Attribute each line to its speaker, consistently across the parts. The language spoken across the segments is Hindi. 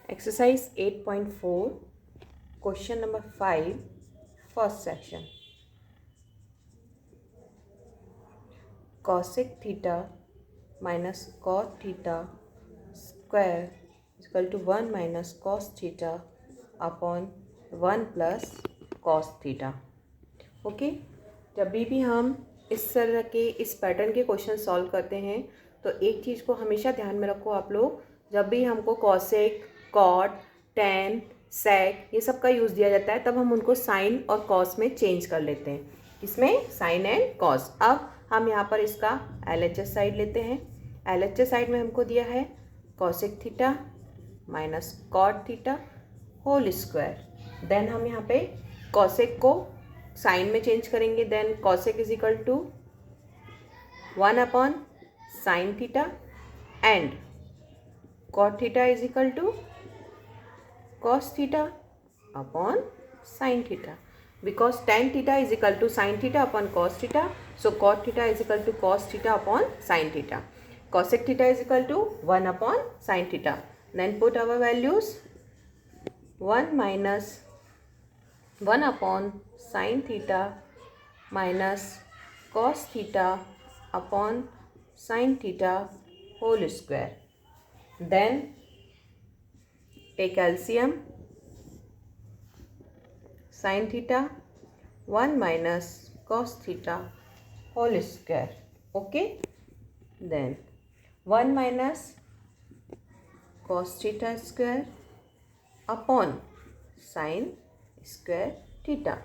Speaker 1: Exercise 8.4, question number 5, first section. Cosec theta minus cot theta square is equal to 1 minus cos theta upon 1 plus cos theta. Okay, जब भी हम इस तरह के इस पैटर्न के क्वेश्चन सॉल्व करते हैं तो एक चीज़ को हमेशा ध्यान में रखो आप लोग, जब भी हमको कॉसेक, कॉट, टैन, सेक ये सब का यूज़ दिया जाता है तब हम उनको साइन और कॉस में चेंज कर लेते हैं. इसमें साइन एंड कॉस. अब हम यहाँ पर इसका LHS साइड लेते हैं. LHS साइड में हमको दिया है cosec theta minus cot theta whole square. Then हम यहाँ पे कॉसेक को साइन में चेंज करेंगे. Then cosec is equal to 1 upon sine theta and cot theta is equal to cos theta upon sin theta, because tan theta is equal to sin theta upon cos theta, so cot theta is equal to cos theta upon sin theta. Cosec theta is equal to 1 upon sin theta. Then put our values. 1 minus 1 upon sin theta minus cos theta upon sin theta whole square. Then take LCM. Sin theta 1 minus cos theta whole square. Okay, then 1 minus cos theta square upon sin square theta.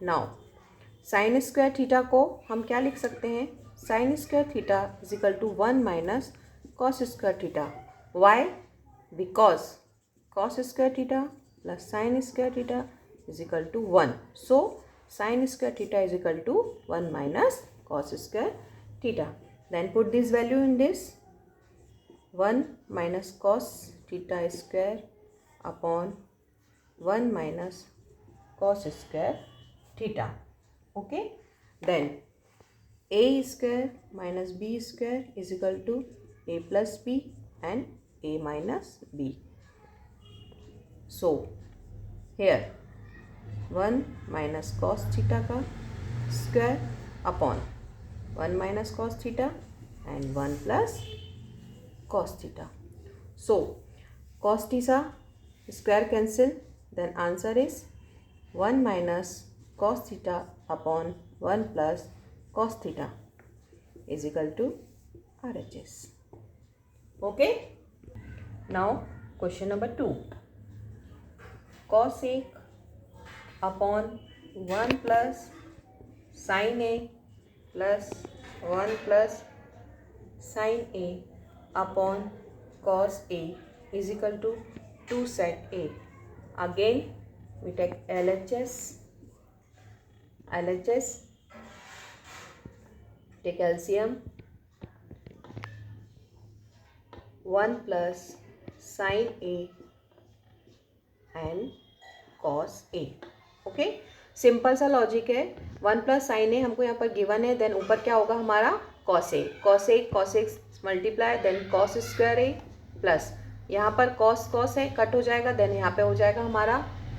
Speaker 1: Now sin square theta को हम क्या लिख सकते हैं? sin square theta is equal to 1 minus cos square theta. Why? Because cos square theta plus sin square theta is equal to 1. So sin square theta is equal to 1 minus cos square theta. Then put this value in this. 1 minus cos theta square upon 1 minus cos square theta. Okay. Then a square minus b square is equal to a plus b and a minus b. So here 1 minus cos theta का square upon 1 minus cos theta and 1 plus cos theta. So cos theta square cancel, then answer is 1 minus cos theta upon 1 plus cos theta is equal to RHS. Okay. Now question number 2. Cosec upon 1 plus sin A plus 1 plus sin A upon cos A is equal to 2 sec A. Again we take LHS. Take LCM. 1 plus sin A and cos A. Okay, simple सा लॉजिक है. 1 प्लस साइन ए हमको यहाँ पर गिवन है. देन ऊपर क्या होगा हमारा cos A. Cos A multiply then cos square A plus यहाँ पर कॉस है कट हो जाएगा. देन यहाँ पे हो जाएगा हमारा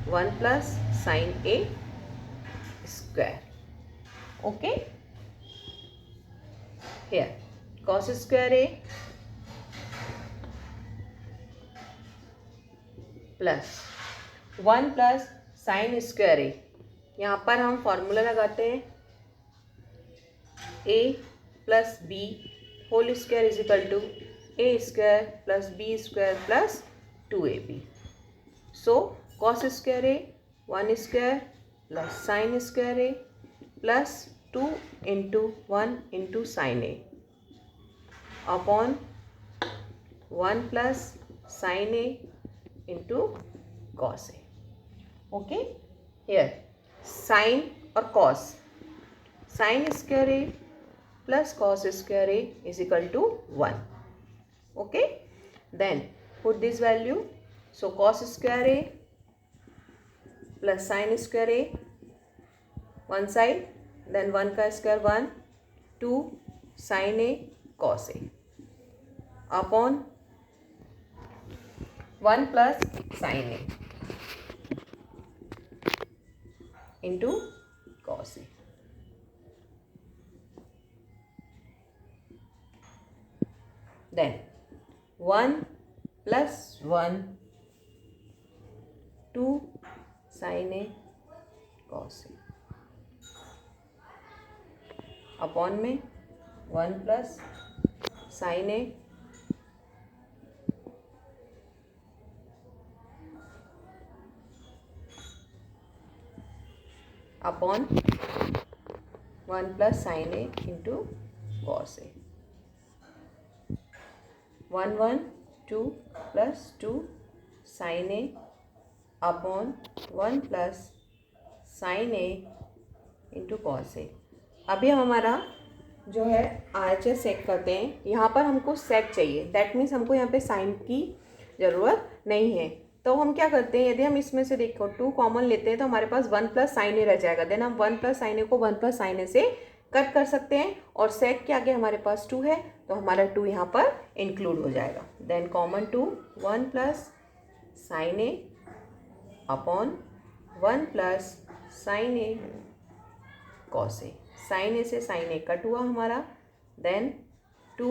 Speaker 1: 1 plus sine A square. Okay, here cos square A plus 1 plus sine square A. यहाँ पर हम फॉर्मूला लगाते हैं a plus B whole square is equal to A square plus B square plus 2ab. So cos square A 1 square plus sine square A plus 2 into 1 into sine A upon 1 plus sine A into cos A. Okay, here sine और cos. Sign square A plus cos square A is equal to 1. Okay, then put this value. So cos square A plus sine square A one side, then 1 का square 1, 2 sine A cos A upon 1 plus sine A into cos A. Then 1 plus 1 2 sine A cos A upon में 1 plus sine A upon 1 plus sine A into cos A. 1 1 2 plus 2 sine A upon 1 plus sine A into cos ए। अभी हम हमारा जो है RHS चेक करते हैं। यहाँ पर हमको सेक चाहिए, दैट मीन्स हमको यहाँ पे साइन की ज़रूरत नहीं है। तो हम क्या करते हैं, यदि हम इसमें से देखो 2 कॉमन लेते हैं तो हमारे पास 1 प्लस साइन ए रह जाएगा। देन हम 1 प्लस साइन ए को 1 प्लस साइन ए से कट कर सकते हैं और सेक के आगे हमारे पास 2 है तो हमारा 2 यहाँ पर इंक्लूड हो जाएगा। Then common 2 1 plus sine A upon 1 plus sine A cos A. Sine A से साइन ए कट हुआ हमारा। Then 2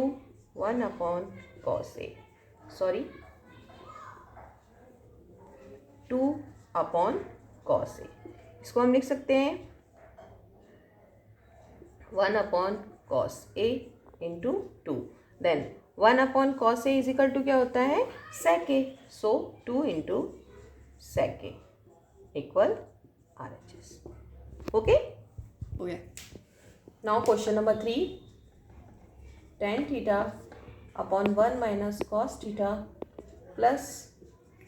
Speaker 1: 1 upon cos A, sorry 2 upon cos A. इसको हम लिख सकते हैं 1 upon cos A into 2। Then 1 upon cos A is equal to क्या होता है, sec A. So 2 into sec A equal RHS। Okay
Speaker 2: okay.
Speaker 1: Now question number 3, tan theta upon 1 minus cos theta plus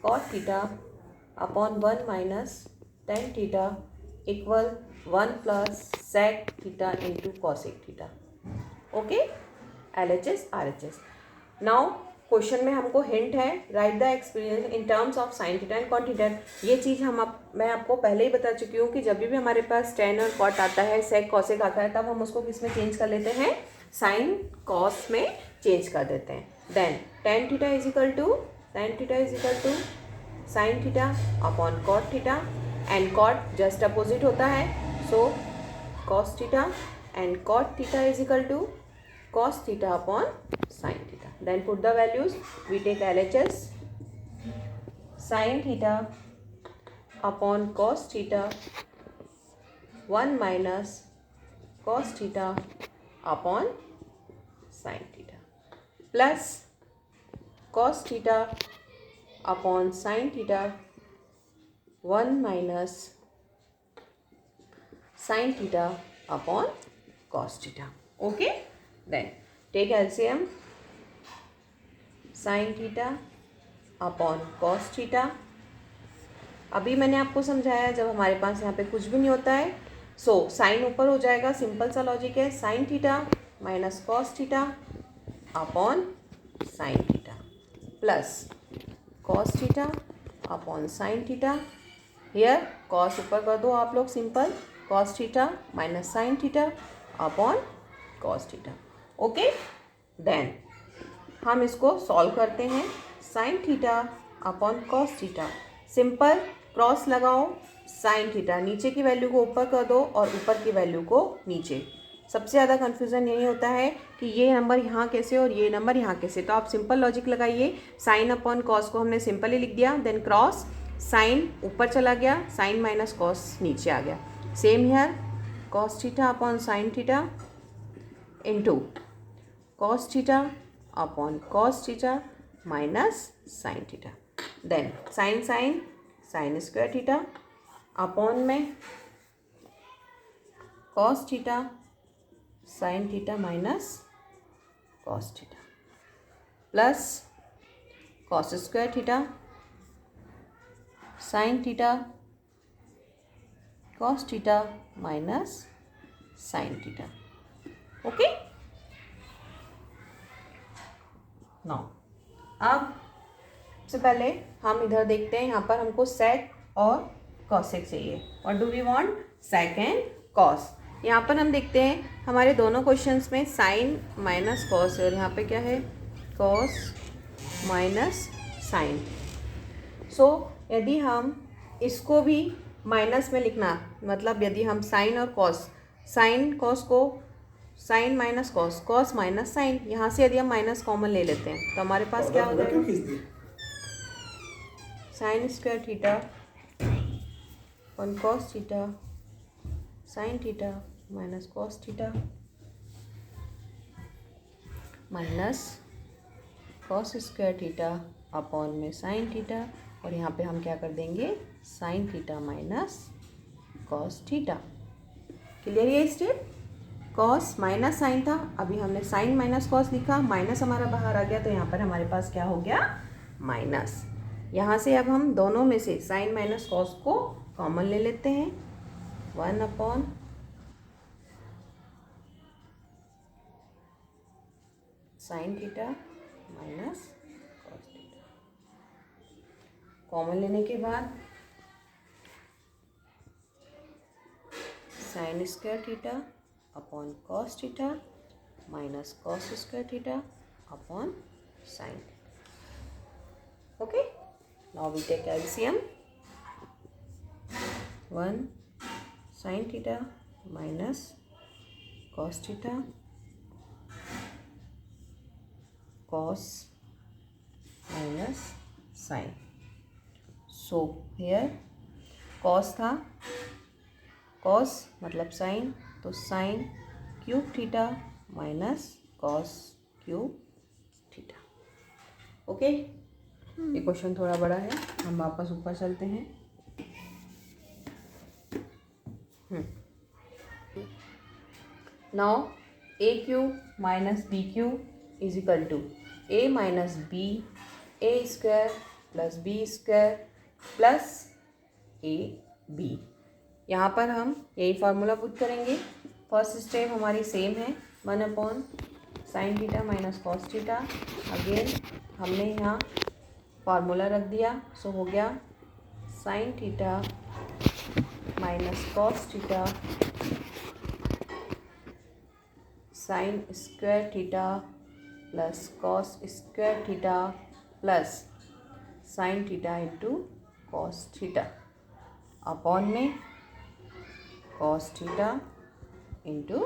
Speaker 1: cot theta upon 1 minus tan theta equal 1 plus sec theta into cosec theta. Okay, LHS RHS. Now question में हमको हिंट है, write the experience in terms of sine theta and cot theta. ये चीज़ मैं आपको पहले ही बता चुकी हूँ कि जब भी हमारे पास टेन और कॉट आता है, सेक कॉसेक आता है, तब हम उसको किस में चेंज कर लेते हैं, साइन कॉस में चेंज कर देते हैं। Then tan theta is equal to sine theta upon cot theta and cot just opposite होता है, so cos theta and cot theta is equal to cos theta upon sin theta. Then put the values. We take LHS. Sin theta upon cos theta 1 minus cos theta upon sin theta plus cos theta upon sin theta 1 minus sin theta upon cos theta. Okay. Then take LCM. Sign theta upon cos theta. अभी मैंने आपको समझाया जब हमारे पास यहाँ पे कुछ भी नहीं होता है, सो साइन ऊपर हो जाएगा, सिंपल सा लॉजिक है। Sine theta minus cos theta upon sine theta plus cos theta upon sine theta. Here cos ऊपर कर दो आप लोग, simple cos theta minus sine theta upon cos theta. Okay, then हम इसको सॉल्व करते हैं। Sine theta upon cos theta, simple cross लगाओ, साइन थीटा नीचे की वैल्यू को ऊपर कर दो और ऊपर की वैल्यू को नीचे। सबसे ज़्यादा कन्फ्यूज़न यही होता है कि ये नंबर यहाँ कैसे और ये नंबर यहाँ कैसे, तो आप सिंपल लॉजिक लगाइए। साइन अपॉन कॉस को हमने सिंपल ही लिख दिया, देन क्रॉस, साइन ऊपर चला गया, साइन माइनस कॉस नीचे आ गया। Same here cos theta upon sine theta into cos theta upon cos theta minus sin theta. Then sin square theta upon में cos theta sin theta minus cos theta plus cos square theta sin theta cos theta minus sin theta. Okay. नौ, अब सबसे पहले हम इधर देखते हैं, यहाँ पर हमको सेक और कॉसेक चाहिए। और do we want sec and cos. यहाँ पर हम देखते हैं हमारे दोनों क्वेश्चंस में साइन माइनस कॉस है और यहाँ पे क्या है, कॉस माइनस साइन। सो यदि हम इसको भी माइनस में लिखना, मतलब यदि हम साइन और कॉस, साइन कॉस को sine minus cos, cos minus sine, यहाँ से यदि हम माइनस कॉमन ले लेते हैं तो हमारे पास क्या हो जाएगा, sign square theta one cos theta sine theta minus cos theta minus cos square theta upon में साइन थीटा, और यहाँ पे हम क्या कर देंगे, sign theta minus cos theta. Clear ये स्टेप? कॉस माइनस साइन था, अभी हमने साइन माइनस कॉस लिखा, माइनस हमारा बाहर आ गया, तो यहाँ पर हमारे पास क्या हो गया, माइनस। यहाँ से अब हम दोनों में से साइन माइनस कॉस को कॉमन ले लेते हैं, 1 upon sine theta minus cos theta. Common लेने के बाद sine square theta upon cos theta minus cos square theta upon sine theta. Okay, now we take LCM, 1 sine theta minus cos theta cos minus sin. So here cos था, cos मतलब sin, तो sin cube theta minus cos cube theta. Okay, ये क्वेश्चन थोड़ा बड़ा है, हम वापस ऊपर चलते हैं। Now A cube minus B cube is equal to A minus B, A square plus B square plus A B. यहाँ पर हम यही फार्मूला पुट करेंगे। फर्स्ट स्टेप हमारी सेम है, 1 upon sine theta minus cos theta. Again हमने यहाँ फार्मूला रख दिया, सो हो गया sign theta minus cos theta sine square theta plus cos square theta plus sine theta into cos theta upon में cos theta into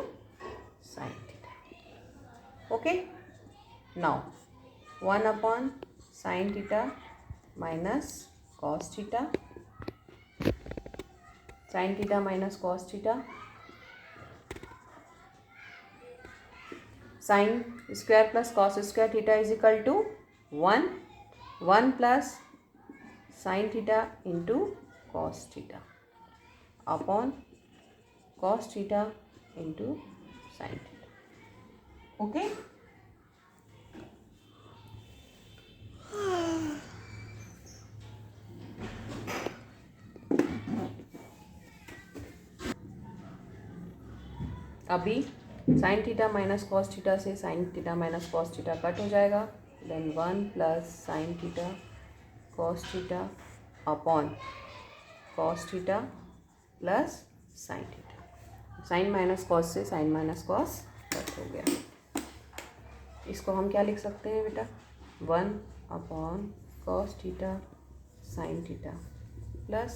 Speaker 1: sine theta. Okay, now 1 upon sine theta minus cos theta, sine theta minus cos theta, sine square plus cos square theta is equal to 1 plus sine theta into cos theta upon cos theta into sine theta. Okay, अभी sine theta minus cos theta से sine theta minus cos theta cut हो जाएगा, then 1 plus sine theta cos theta upon cos theta plus sine theta. Sine minus cos से साइन माइनस कॉस कट हो गया। इसको हम क्या लिख सकते हैं बेटा, 1 upon cos theta sine theta plus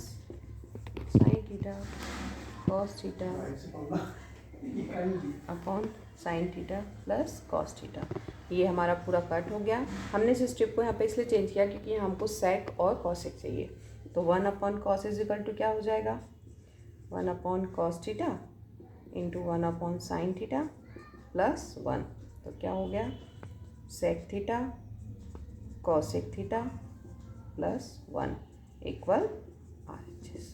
Speaker 1: sine theta cos theta upon sine theta plus cos theta. ये हमारा पूरा कट हो गया। हमने इस स्ट्रिप को यहाँ पे इसलिए चेंज किया क्योंकि हमको सेक और कॉसेक चाहिए। तो 1 upon cos is equal to क्या हो जाएगा, 1 upon cos theta into 1 upon sine theta plus 1, तो क्या हो गया sec theta cosec theta plus 1 equal RHS।